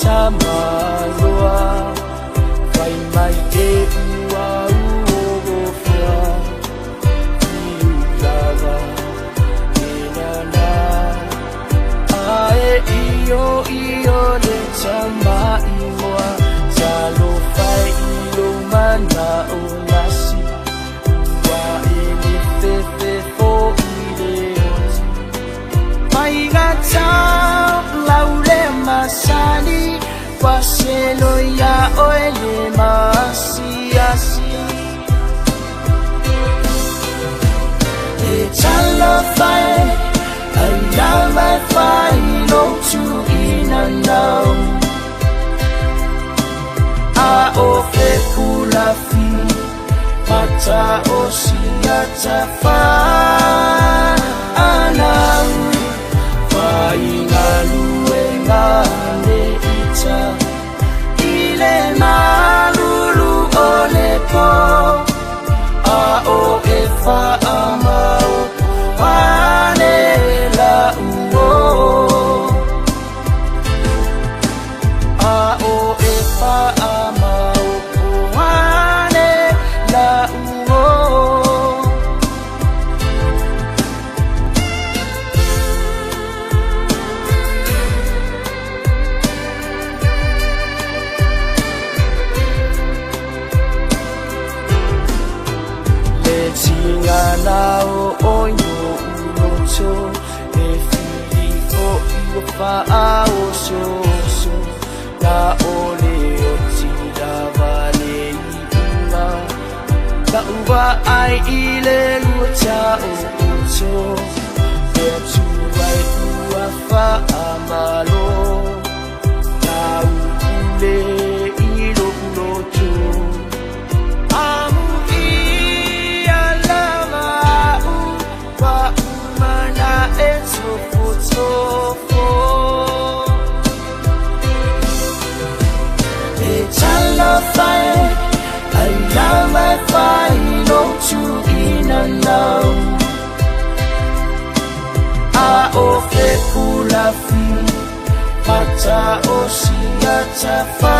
tamalua vai mai e ua uogofua iulava inana ae iyo le tamaimoa talo fai ilo mana o nasi ua e ni fefe fo ileoti mai gata laule masani waselo ya oele masiasi e talo fai alama fai no tu inanau a o fe kula fi mata o siata fa anau fai ngalue ngale ita ile malulu ole po a o e fa amau wane la uo a o e fa amau wane la uo Tingana o oyo unocho e fili o iwa faa o so na ole o tira vale inga na uwa ai ile lucha o ucho e tuwai ua faa malo na ukule ilo unocho o fe kula fi mata o siata fa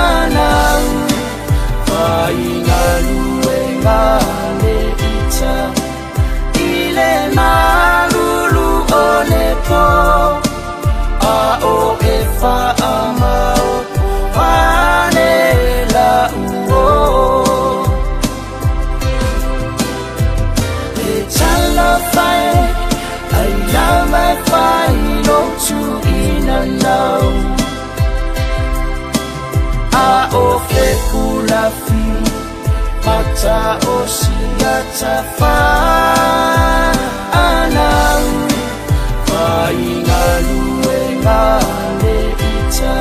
anau fai ngalue ngale ita ile malulu ole po a o e fa amau wane la uo e tala fai fai no tu inanau a o fe kula fi mata o siata fa anau fai ngalue ngale ita